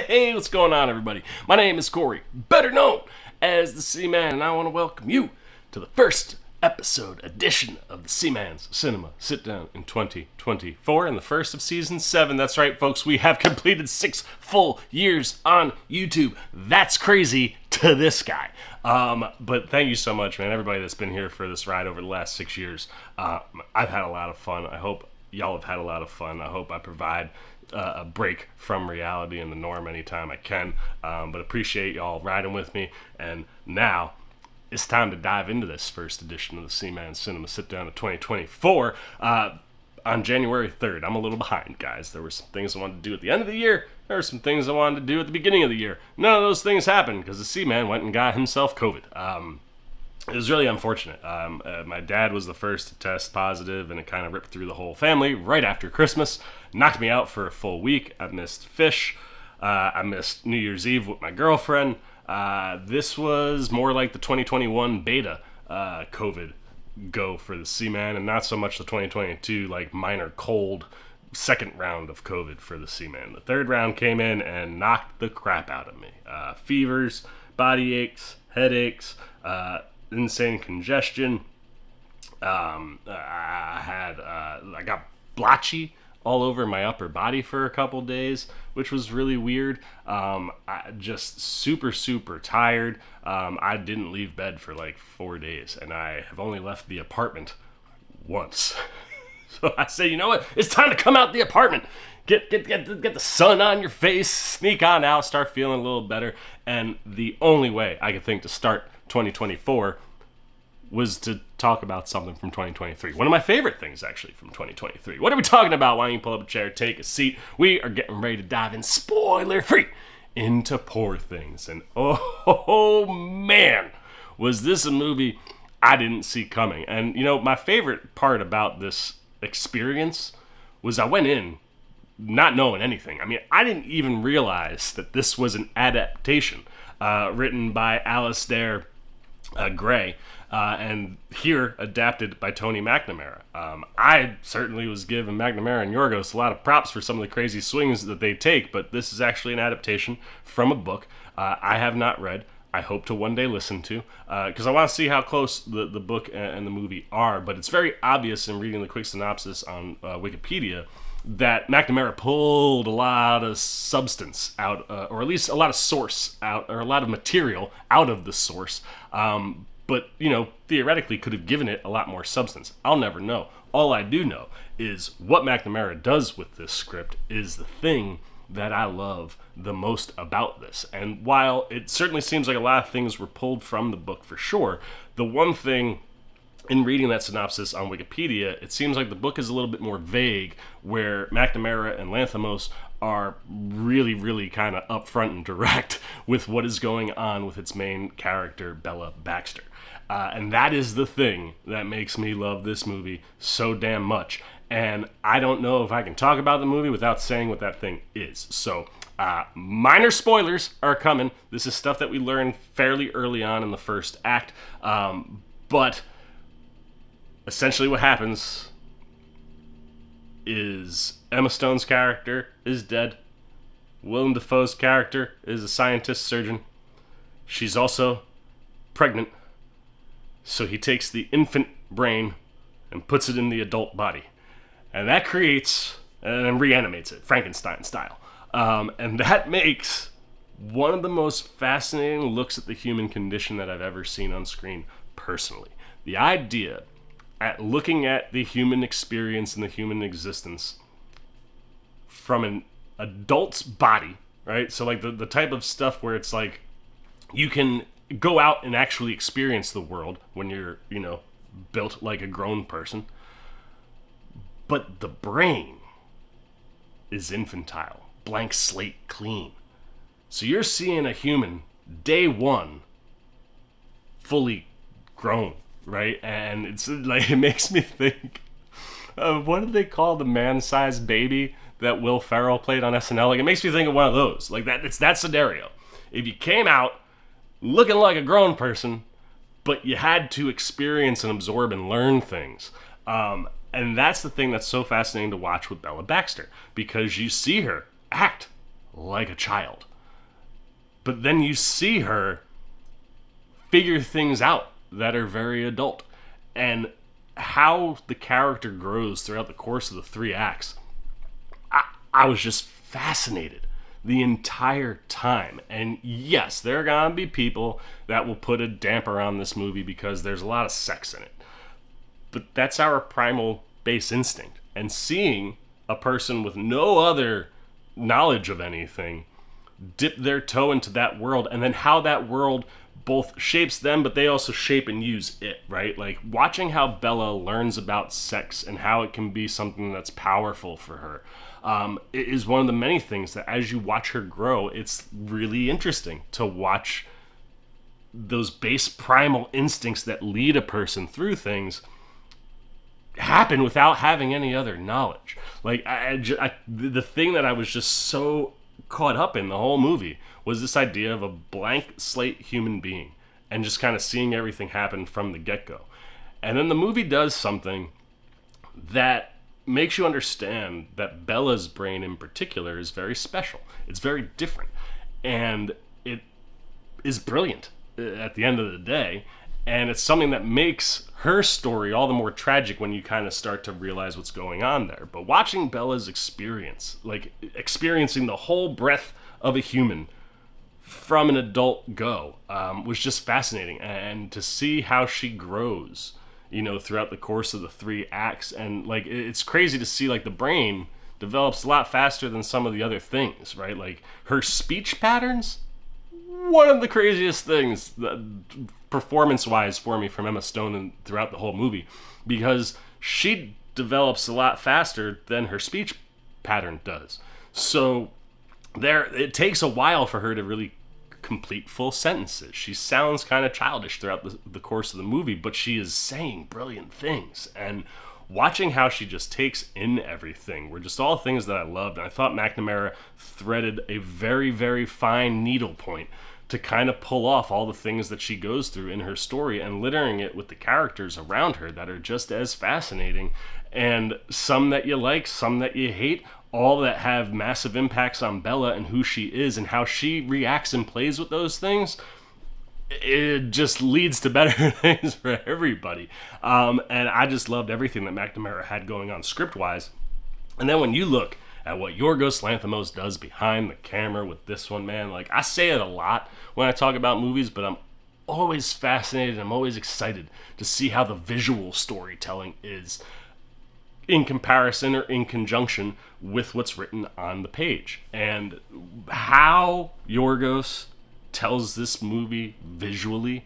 Hey, what's going on, everybody? My name is Corey, better known as the Seaman, and I want to welcome you to the first episode edition of the Seaman's Cinema Sitdown in 2024, and the first of season 7. That's right, folks, we have completed 6 full years on YouTube. That's crazy to this guy. But thank you so much, man, everybody that's been here for this ride over the last 6 years. I've had a lot of fun. I hope y'all have had a lot of fun. I hope I provide a break from reality and the norm anytime I can, but appreciate y'all riding with me. And now it's time to dive into this first edition of the Seaman Cinema Sit Down of 2024 on January 3rd. I'm a little behind, guys. There were some things I wanted to do at the end of the year. There were some things I wanted to do at the beginning of the year. None of those things happened because the Seaman went and got himself COVID. It was really unfortunate. My dad was the first to test positive, and it kind of ripped through the whole family right after Christmas. Knocked me out for a full week. I missed Fish. I missed New Year's Eve with my girlfriend. This was more like the 2021 beta COVID go for the Seaman, and not so much the 2022 like minor cold second round of COVID for the Seaman. The third round came in and knocked the crap out of me. Fevers, body aches, headaches, insane congestion. I got blotchy all over my upper body for a couple days, which was really weird. Just super tired. I didn't leave bed for like 4 days, and I have only left the apartment once. So I say, you know what? It's time to come out the apartment. Get the sun on your face, sneak on out, start feeling a little better. And the only way I could think to start 2024 was to talk about something from 2023. One of my favorite things, actually, from 2023. What are we talking about? Why don't you pull up a chair, take a seat? We are getting ready to dive in, spoiler-free, into Poor Things. And oh man, was this a movie I didn't see coming. And, you know, my favorite part about this experience was I went in not knowing anything. I mean, I didn't even realize that this was an adaptation written by Alistair Gray, and here adapted by Tony McNamara. I certainly was giving McNamara and Yorgos a lot of props for some of the crazy swings that they take, but this is actually an adaptation from a book I have not read. I hope to one day listen to, because I want to see how close the book and the movie are, but it's very obvious in reading the quick synopsis on Wikipedia that McNamara pulled a lot of substance out, or at least a lot of source out, or a lot of material out of the source, but, you know, theoretically could have given it a lot more substance. I'll never know. All I do know is what McNamara does with this script is the thing that I love the most about this. And while it certainly seems like a lot of things were pulled from the book for sure, the one thing in reading that synopsis on Wikipedia, it seems like the book is a little bit more vague, where McNamara and Lanthimos are really kind of upfront and direct with what is going on with its main character, Bella Baxter. And that is the thing that makes me love this movie so damn much. And I don't know if I can talk about the movie without saying what that thing is. So, minor spoilers are coming. This is stuff that we learned fairly early on in the first act. But essentially what happens is Emma Stone's character is dead. Willem Dafoe's character is a scientist surgeon. She's also pregnant. So he takes the infant brain and puts it in the adult body. And that creates, and reanimates it, Frankenstein style. And that makes one of the most fascinating looks at the human condition that I've ever seen on screen personally. The idea at looking at the human experience and the human existence from an adult's body, right? So like the type of stuff where it's like you can go out and actually experience the world when you're, you know, built like a grown person. But the brain is infantile, blank slate clean. So you're seeing a human, day one, fully grown, right? And it's like, it makes me think of, what did they call the man-sized baby that Will Ferrell played on SNL? Like, it makes me think of one of those. Like, that, it's that scenario. If you came out looking like a grown person, but you had to experience and absorb and learn things. And that's the thing that's so fascinating to watch with Bella Baxter, because you see her act like a child. But then you see her figure things out that are very adult. And how the character grows throughout the course of the 3 acts, I was just fascinated the entire time. And yes, there are gonna be people that will put a damper on this movie because there's a lot of sex in it. But that's our primal base instinct. And seeing a person with no other knowledge of anything dip their toe into that world, and then how that world both shapes them, but they also shape and use it, right? Like watching how Bella learns about sex and how it can be something that's powerful for her it is one of the many things that as you watch her grow, it's really interesting to watch those base primal instincts that lead a person through things happen without having any other knowledge. Like the thing that I was just so caught up in the whole movie was this idea of a blank slate human being and just kind of seeing everything happen from the get-go. And then the movie does something that makes you understand that Bella's brain in particular is very special. It's very different. And it is brilliant at the end of the day. And it's something that makes her story all the more tragic when you kind of start to realize what's going on there. But watching Bella's experience, like experiencing the whole breadth of a human from an adult was just fascinating. And to see how she grows, throughout the course of the 3 acts. And like, it's crazy to see like the brain develops a lot faster than some of the other things, right? Like her speech patterns, one of the craziest things performance-wise for me from Emma Stone and throughout the whole movie, because she develops a lot faster than her speech pattern does. So it takes a while for her to really complete full sentences. She sounds kind of childish throughout the course of the movie, but she is saying brilliant things. And watching how she just takes in everything were just all things that I loved. And I thought McNamara threaded a very, very fine needle point to kind of pull off all the things that she goes through in her story and littering it with the characters around her that are just as fascinating. And some that you like, some that you hate, all that have massive impacts on Bella and who she is and how she reacts and plays with those things. It just leads to better things for everybody. And I just loved everything that McNamara had going on script-wise. And then when you look at what Yorgos Lanthimos does behind the camera with this one, man, like I say it a lot when I talk about movies, but I'm always fascinated, I'm always excited to see how the visual storytelling is in comparison or in conjunction with what's written on the page. And how Yorgos tells this movie visually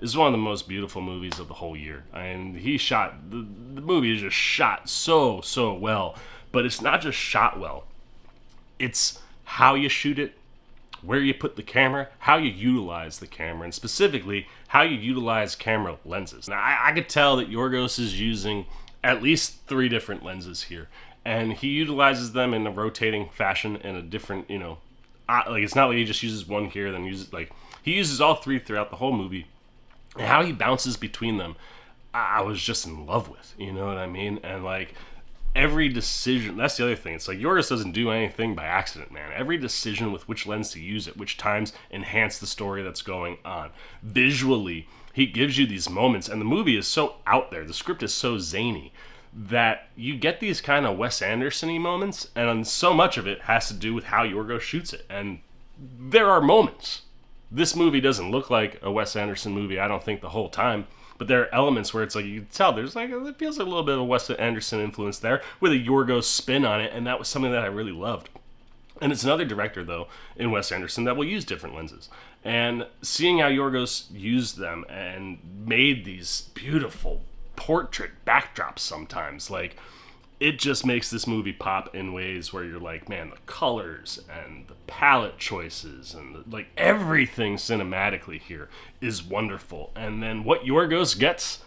is one of the most beautiful movies of the whole year. And he shot, the movie is just shot so well. But it's not just shot well. It's how you shoot it, where you put the camera, how you utilize the camera, and specifically how you utilize camera lenses. Now, I could tell that Yorgos is using at least 3 different lenses here. And he utilizes them in a rotating fashion in a different, like it's not like he just uses one here, then uses, like, he uses all 3 throughout the whole movie. And how he bounces between them, I was just in love with, you know what I mean? And like, every decision, that's the other thing. It's like Yorgos doesn't do anything by accident, man. Every decision with which lens to use at which times enhance the story that's going on. Visually, he gives you these moments, and the movie is so out there, the script is so zany, that you get these kind of Wes Anderson-y moments, and so much of it has to do with how Yorgos shoots it. And there are moments. This movie doesn't look like a Wes Anderson movie, I don't think, the whole time. But there are elements where it's like, you can tell there's like, it feels like a little bit of a Wes Anderson influence there with a Yorgos spin on it, and that was something that I really loved. And it's another director, though, in Wes Anderson that will use different lenses. And seeing how Yorgos used them and made these beautiful portrait backdrops sometimes, like, it just makes this movie pop in ways where you're like, man, the colors and the palette choices and like everything cinematically here is wonderful. And then what Yorgos gets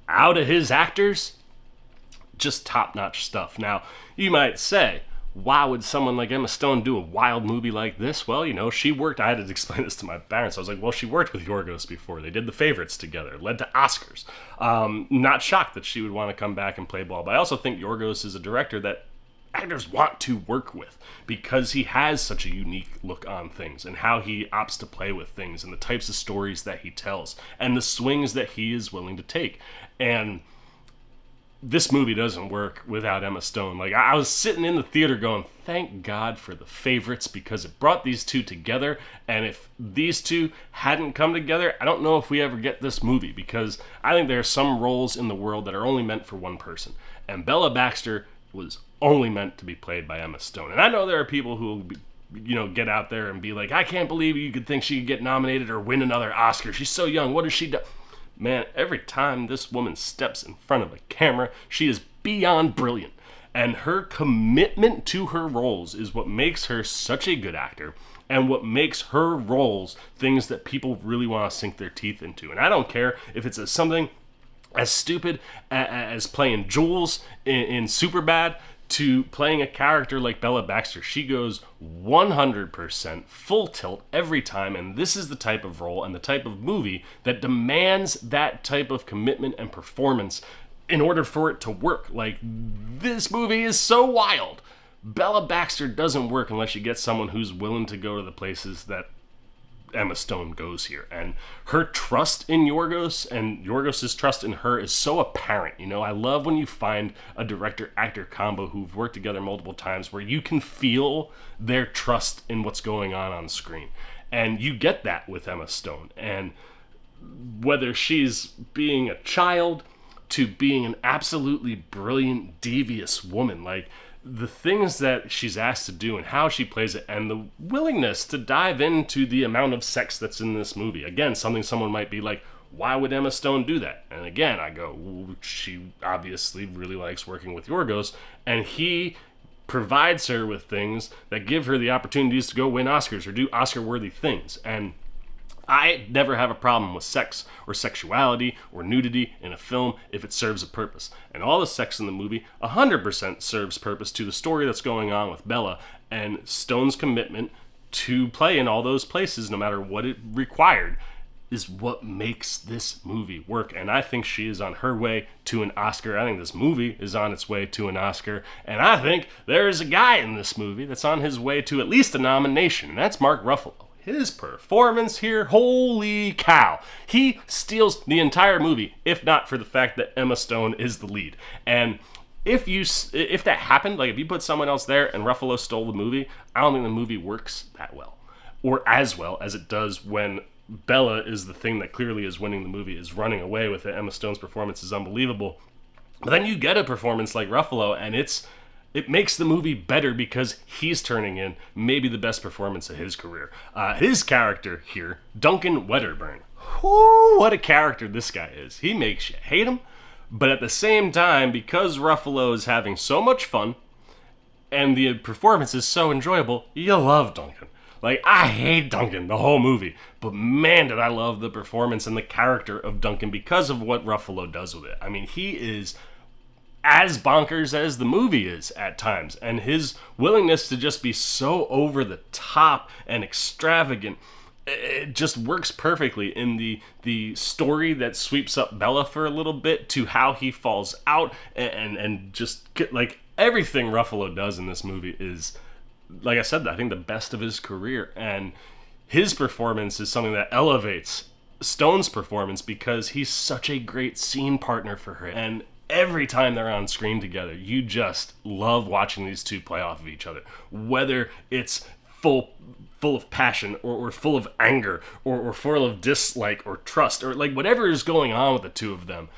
out of his actors, just top-notch stuff. Now, you might say, why would someone like Emma Stone do a wild movie like this? Well, she worked, I had to explain this to my parents. I was like, well, she worked with Yorgos before. They did The Favorites together, led to Oscars. Not shocked that she would want to come back and play ball. But I also think Yorgos is a director that actors want to work with, because he has such a unique look on things and how he opts to play with things and the types of stories that he tells and the swings that he is willing to take. And this movie doesn't work without Emma Stone. Like, I was sitting in the theater going, thank God for The Favorites, because it brought these two together. And if these two hadn't come together, I don't know if we ever get this movie, because I think there are some roles in the world that are only meant for one person. And Bella Baxter was only meant to be played by Emma Stone. And I know there are people who will get out there and be like, I can't believe you could think she could get nominated or win another Oscar. She's so young. What has she done? Man, every time this woman steps in front of a camera, she is beyond brilliant. And her commitment to her roles is what makes her such a good actor, and what makes her roles things that people really want to sink their teeth into. And I don't care if it's something as stupid as playing Jules in Superbad, to playing a character like Bella Baxter. She goes 100% full tilt every time, and this is the type of role and the type of movie that demands that type of commitment and performance in order for it to work. Like, this movie is so wild. Bella Baxter doesn't work unless you get someone who's willing to go to the places that Emma Stone goes here. And her trust in Yorgos and Yorgos' trust in her is so apparent. I love when you find a director-actor combo who've worked together multiple times where you can feel their trust in what's going on screen. And you get that with Emma Stone. And whether she's being a child to being an absolutely brilliant, devious woman, like, the things that she's asked to do and how she plays it, and the willingness to dive into the amount of sex that's in this movie. Again, something someone might be like, why would Emma Stone do that? And again, I go, well, she obviously really likes working with Yorgos, and he provides her with things that give her the opportunities to go win Oscars or do Oscar-worthy things. And I never have a problem with sex or sexuality or nudity in a film if it serves a purpose. And all the sex in the movie 100% serves purpose to the story that's going on with Bella, and Stone's commitment to play in all those places, no matter what it required, is what makes this movie work. And I think she is on her way to an Oscar. I think this movie is on its way to an Oscar. And I think there is a guy in this movie that's on his way to at least a nomination, and that's Mark Ruffalo. His performance here, holy cow. He steals the entire movie, if not for the fact that Emma Stone is the lead. And if that happened, like if you put someone else there and Ruffalo stole the movie, I don't think the movie works that well. Or as well as it does when Bella is the thing that clearly is winning the movie, is running away with it. Emma Stone's performance is unbelievable. But then you get a performance like Ruffalo, and it makes the movie better because he's turning in maybe the best performance of his career. His character here, Duncan Wedderburn. Whoo, what a character this guy is. He makes you hate him, but at the same time, because Ruffalo is having so much fun and the performance is so enjoyable, you love Duncan. Like, I hate Duncan the whole movie, but man, did I love the performance and the character of Duncan because of what Ruffalo does with it. I mean, he is as bonkers as the movie is at times, and his willingness to just be so over the top and extravagant, it just works perfectly in the story that sweeps up Bella for a little bit, to how he falls out, and just get, like, everything Ruffalo does in this movie is, like I said, I think the best of his career. And his performance is something that elevates Stone's performance because he's such a great scene partner for her. And every time they're on screen together, you just love watching these two play off of each other. Whether it's full of passion or full of anger or full of dislike or trust, or like whatever is going on with the two of them.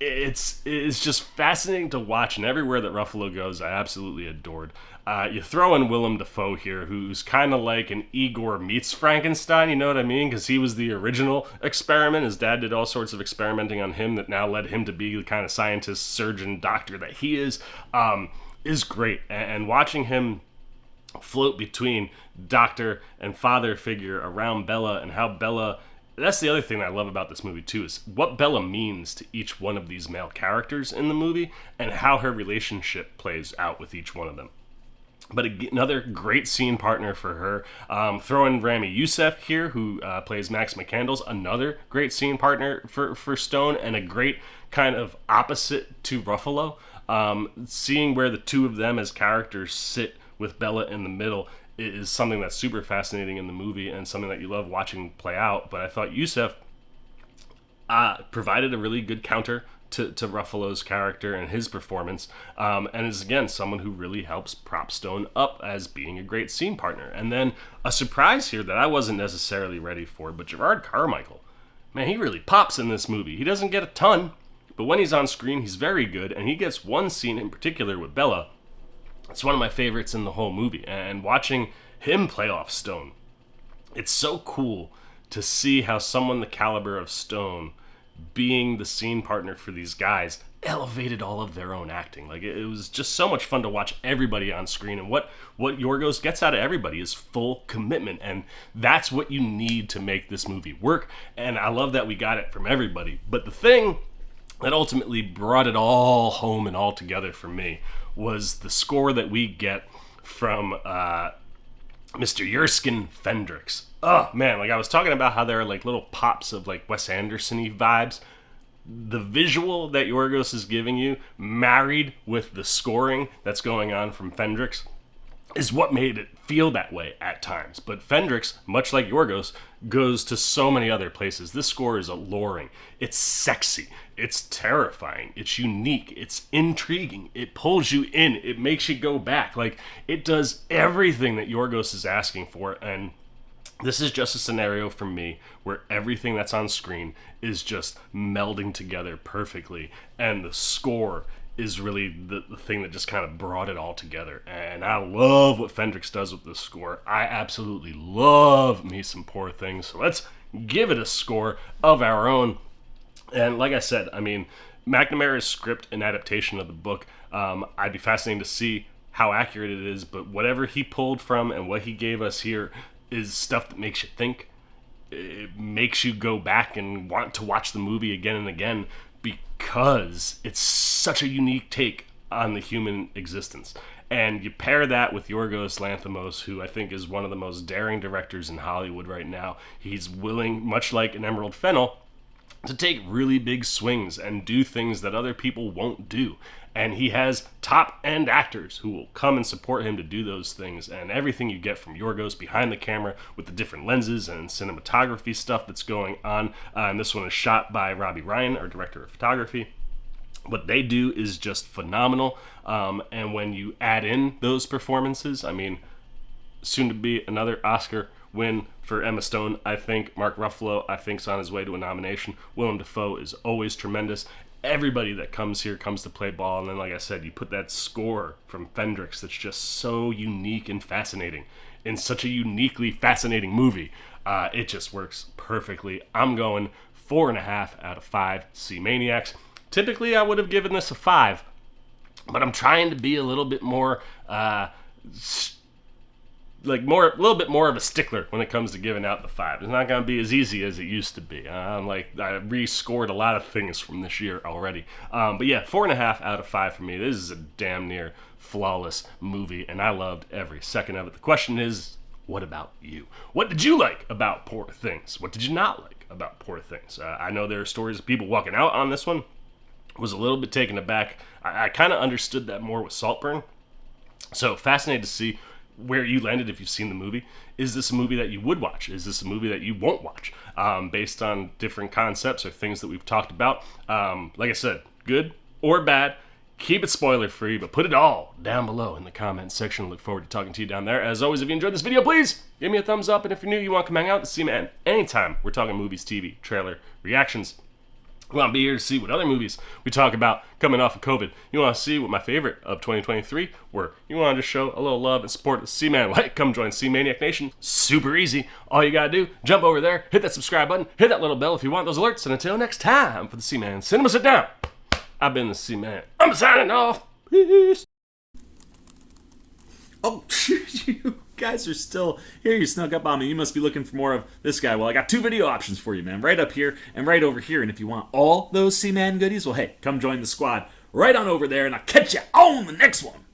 It's just fascinating to watch, and everywhere that Ruffalo goes, I absolutely adored. You throw in Willem Dafoe here, who's kind of like an Igor meets Frankenstein, you know what I mean? Because he was the original experiment. His dad did all sorts of experimenting on him that now led him to be the kind of scientist, surgeon, doctor that he is great. And watching him float between doctor and father figure around Bella, and how Bella... That's the other thing that I love about this movie, too, is what Bella means to each one of these male characters in the movie, and how her relationship plays out with each one of them. But another great scene partner for her. Throw in Rami Youssef here, who plays Max McCandles. Another great scene partner for Stone, and a great kind of opposite to Ruffalo. Seeing where the two of them as characters sit with Bella in the middle is something that's super fascinating in the movie and something that you love watching play out. But I thought Yusef provided a really good counter to Ruffalo's character and his performance, and is again someone who really helps prop Stone up as being a great scene partner. And then a surprise here that I wasn't necessarily ready for, but Gerard Carmichael, man, he really pops in this movie. He doesn't get a ton, but when he's on screen, he's very good, and he gets one scene in particular with Bella. It's one of my favorites in the whole movie, and watching him play off Stone, it's so cool to see how someone the caliber of Stone, being the scene partner for these guys, elevated all of their own acting. Like, it was just so much fun to watch everybody on screen, and what Yorgos gets out of everybody is full commitment, and that's what you need to make this movie work, and I love that we got it from everybody. But the thing that ultimately brought it all home and all together for me was the score that we get from Mr. Jerskin Fendrix. Oh man, like I was talking about how there are like little pops of like Wes Anderson-y vibes. The visual that Yorgos is giving you, married with the scoring that's going on from Fendrix, is what made it feel that way at times. But Fendrix, much like Yorgos, goes to so many other places. This score is alluring. It's sexy. It's terrifying. It's unique. It's intriguing. It pulls you in. It makes you go back. Like, it does everything that Yorgos is asking for, and this is just a scenario for me where everything that's on screen is just melding together perfectly, and the score is really the thing that just kind of brought it all together. And I love what Fendrix does with this score. I absolutely love me some Poor Things. So let's give it a score of our own. And like I said, I mean, McNamara's script and adaptation of the book, I'd be fascinated to see how accurate it is, but whatever he pulled from and what he gave us here is stuff that makes you think. It makes you go back and want to watch the movie again and again, because it's such a unique take on the human existence. And you pair that with Yorgos Lanthimos, who I think is one of the most daring directors in Hollywood right now. He's willing, much like an Emerald Fennell, to take really big swings and do things that other people won't do. And he has top-end actors who will come and support him to do those things. And everything you get from Yorgos behind the camera with the different lenses and cinematography stuff that's going on. And this one is shot by Robbie Ryan, our director of photography. What they do is just phenomenal. And when you add in those performances, I mean, soon to be another Oscar win for Emma Stone, I think. Mark Ruffalo, I think, is on his way to a nomination. Willem Dafoe is always tremendous. Everybody that comes here comes to play ball, and then, like I said, you put that score from Fendrix that's just so unique and fascinating in such a uniquely fascinating movie. It just works perfectly. I'm going 4.5 out of 5 Sea Maniacs. Typically, I would have given this a 5, but I'm trying to be a little bit more a little bit more of a stickler when it comes to giving out the 5. It's not going to be as easy as it used to be. I rescored a lot of things from this year already. But yeah, 4.5 out of 5 for me. This is a damn near flawless movie, and I loved every second of it. The question is, what about you? What did you like about Poor Things? What did you not like about Poor Things? I know there are stories of people walking out on this one. Was a little bit taken aback. I kind of understood that more with Saltburn. So fascinated to see where you landed if you've seen the movie. Is this a movie that you would watch? Is this a movie that you won't watch? Based on different concepts or things that we've talked about. Like I said, good or bad, keep it spoiler free, but put it all down below in the comments section. Look forward to talking to you down there. As always, if you enjoyed this video, please give me a thumbs up. And if you're new, you want to come hang out with the C-Man anytime we're talking movies, TV, trailer, reactions. You want to be here to see what other movies we talk about coming off of COVID. You want to see what my favorite of 2023 were. You want to just show a little love and support the C-Man. Like, come join C-Maniac Nation. Super easy. All you got to do, jump over there, hit that subscribe button, hit that little bell if you want those alerts. And until next time, for the C-Man Cinema Sit Down, I've been the C-Man. I'm signing off. Peace. Oh, you guys are still here. You snuck up on me. You must be looking for more of this guy. Well, I got 2 video options for you, man. Right up here and right over here. And if you want all those C-Man goodies, well, hey, come join the squad right on over there, and I'll catch you on the next one.